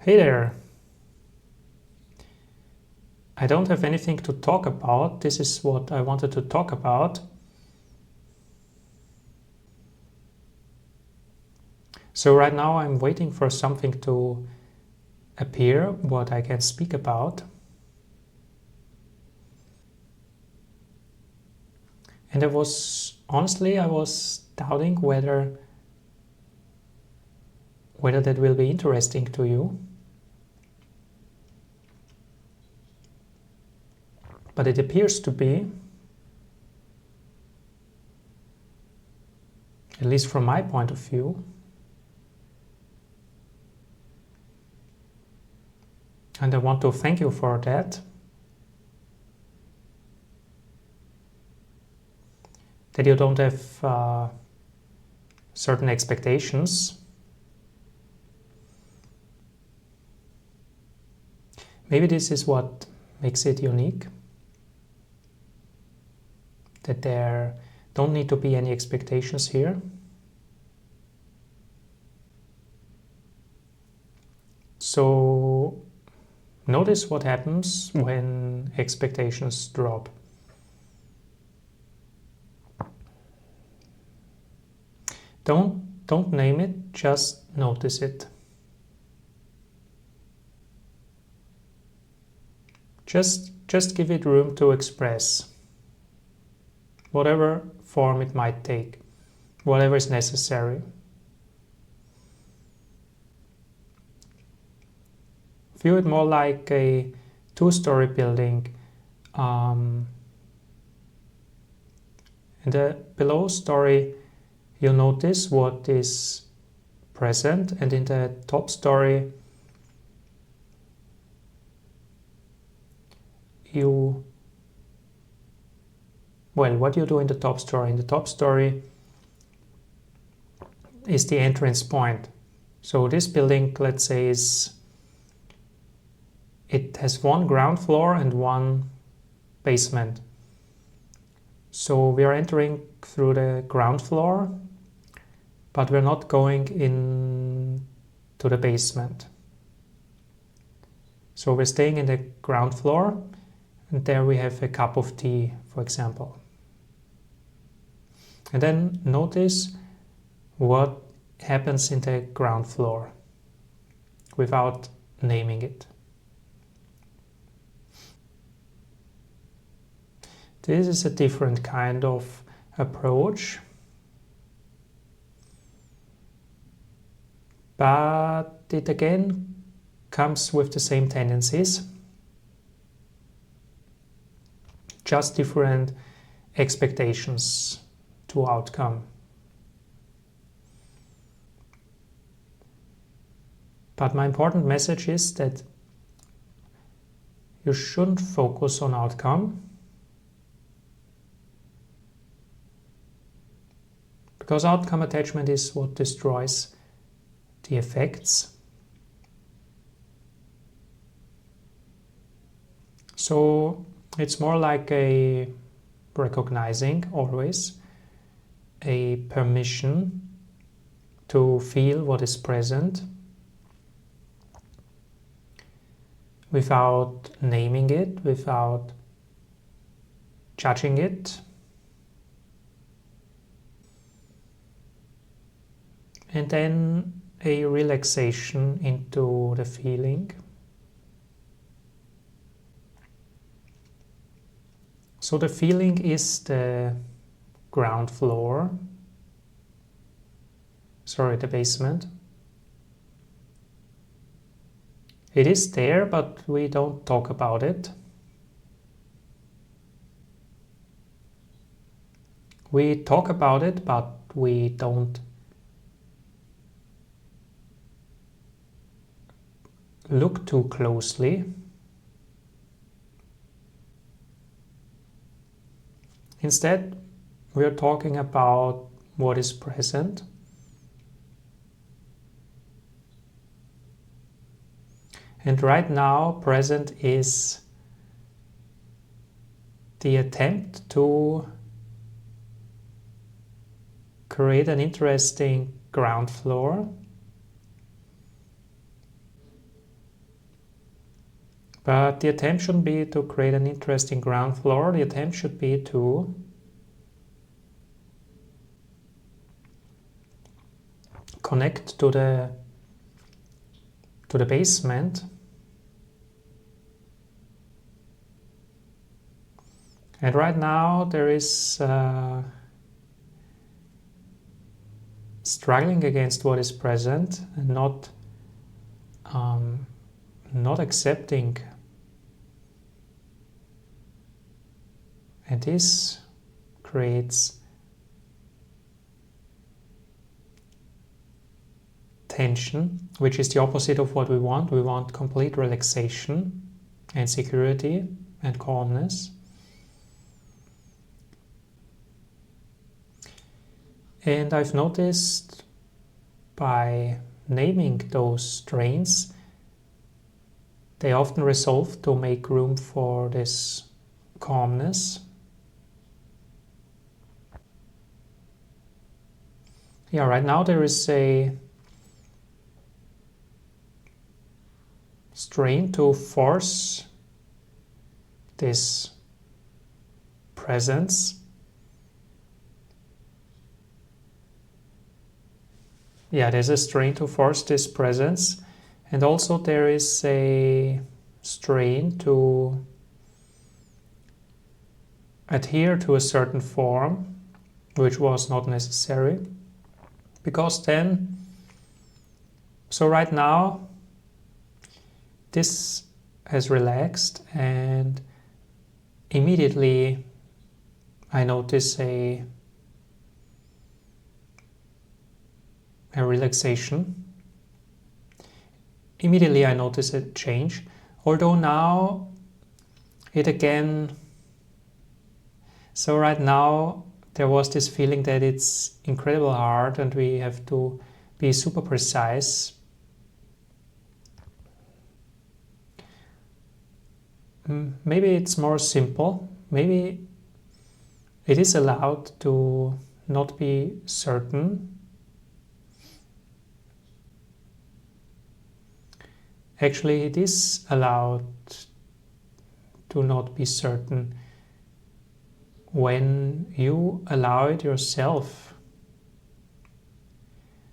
Hey there! I don't have anything to talk about. This is what I wanted to talk about. So right now I'm waiting for something to appear, what I can speak about. And I was doubting whether that will be interesting to you. But it appears to be, at least from my point of view. And I want to thank you for that. That you don't have certain expectations. Maybe this is what makes it unique. That there don't need to be any expectations here. So notice what happens when expectations drop. Don't name it, just notice it. Just give it room to express. Whatever form it might take, whatever is necessary. View it more like a two-story building. In the below story, you notice what is present, and in the top story, what you do in the top story? In the top story is the entrance point. So this building, let's say, it has one ground floor and one basement. So we are entering through the ground floor, but we're not going in to the basement. So we're staying in the ground floor, and there we have a cup of tea, for example. And then notice what happens in the ground floor without naming it. This is a different kind of approach, but it again comes with the same tendencies, just different expectations to outcome. But my important message is that you shouldn't focus on outcome, because outcome attachment is what destroys the effects. So it's more like a recognizing always a permission to feel what is present without naming it, without judging it. And then a relaxation into the feeling. So the feeling is the ground floor, the basement. It is there, but we don't talk about it. We talk about it, but we don't look too closely. Instead, we are talking about what is present. And right now, present is the attempt to create an interesting ground floor But the attempt shouldn't be to create an interesting ground floor. The attempt should be to connect to the basement and right now there is struggling against what is present and not accepting, and this creates tension, which is the opposite of what we want. We want complete relaxation and security and calmness. And I've noticed by naming those strains, they often resolve to make room for this calmness. Yeah, right now there is a strain to force this presence. Yeah, there's a strain to force this presence, and also there is a strain to adhere to a certain form, which was not necessary, because then, so right now, this has relaxed and immediately I notice a relaxation. Immediately I notice a change, although now it again, so right now there was this feeling that it's incredibly hard and we have to be super precise. Maybe it's more simple. Maybe it is allowed to not be certain. Actually, it is allowed to not be certain when you allow it yourself.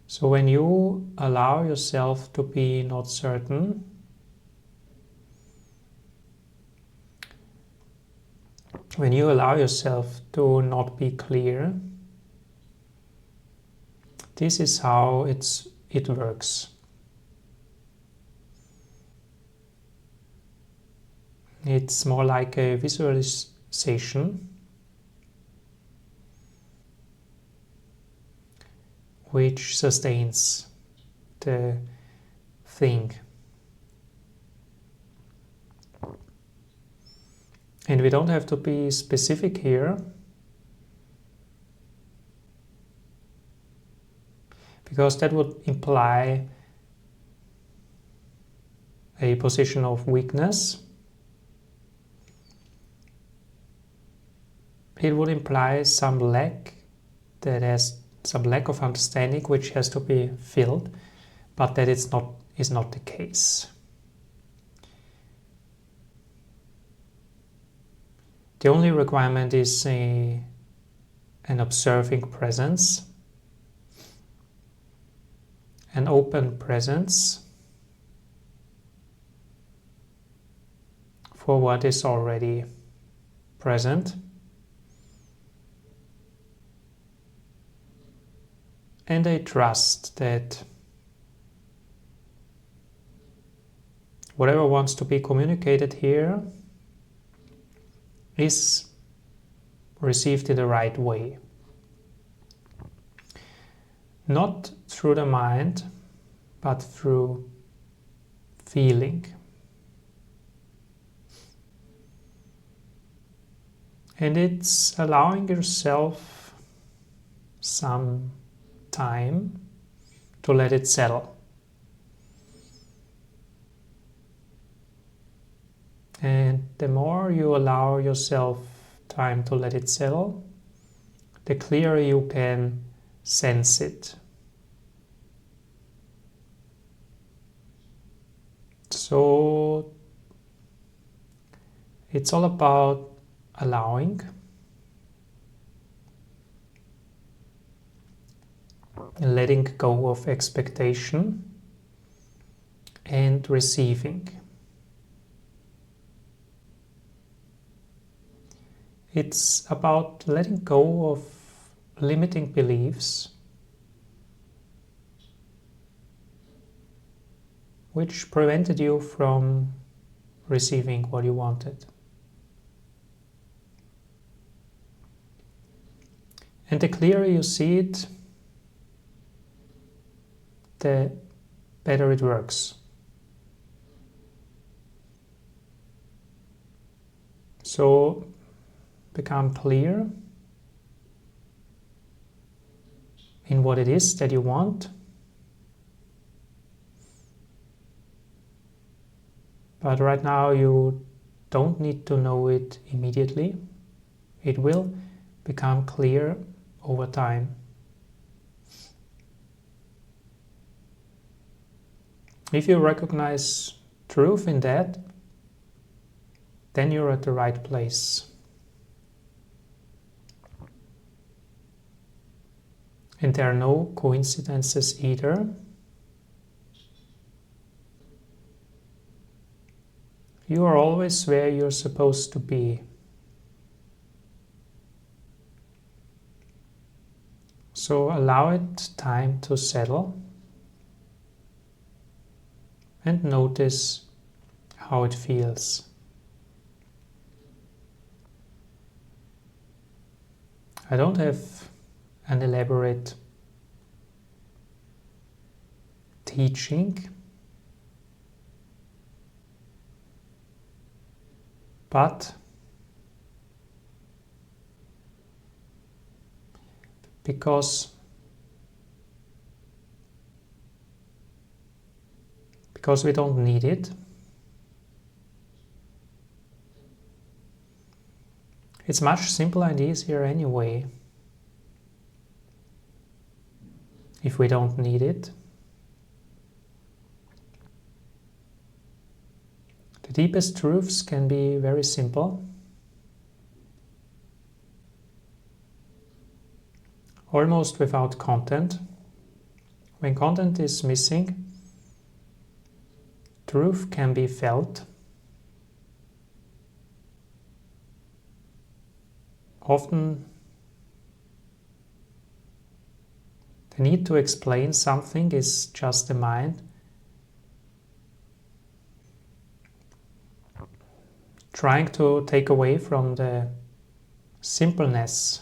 So when you allow yourself to be not certain, when you allow yourself to not be clear, this is how it works. It's more like a visualization which sustains the thing. And we don't have to be specific here, because that would imply a position of weakness. It would imply some lack, that has some lack of understanding which has to be filled, but that is not the case. The only requirement is an observing presence, an open presence for what is already present, and a trust that whatever wants to be communicated here is received in the right way. Not through the mind, but through feeling. And it's allowing yourself some time to let it settle. And the more you allow yourself time to let it settle, the clearer you can sense it. So It's all about allowing, letting go of expectation, and receiving. It's about letting go of limiting beliefs which prevented you from receiving what you wanted. And the clearer you see it, the better it works. So become clear in what it is that you want. But right now you don't need to know it immediately. It will become clear over time. If you recognize truth in that, then you're at the right place. And there are no coincidences either. You are always where you're supposed to be. So allow it time to settle and notice how it feels. I don't have an elaborate teaching, but because we don't need it, it's much simpler and easier anyway. If we don't need it, the deepest truths can be very simple, almost without content. When content is missing, truth can be felt. Often the need to explain something is just the mind trying to take away from the simpleness,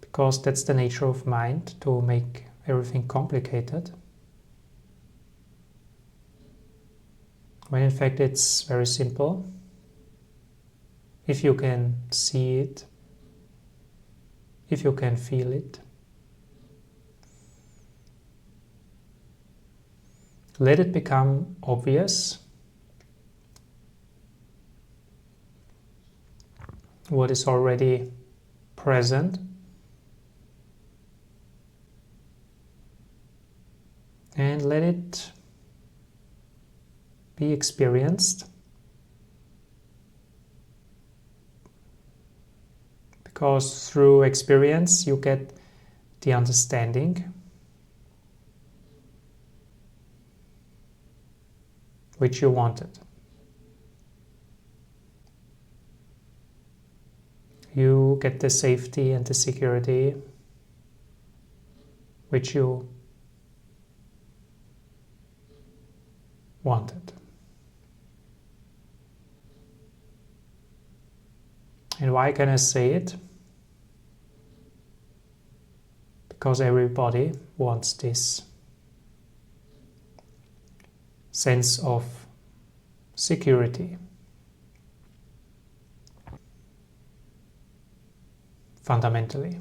because that's the nature of mind, to make everything complicated, when in fact it's very simple if you can see it, if you can feel it. Let it become obvious what is already present, and let it be experienced, because through experience you get the understanding which you wanted. You get the safety and the security which you wanted. And why can I say it? Because everybody wants this sense of security. Fundamentally.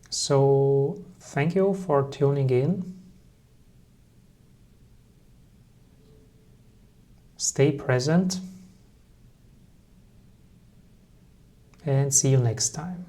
So, thank you for tuning in. Stay present and see you next time.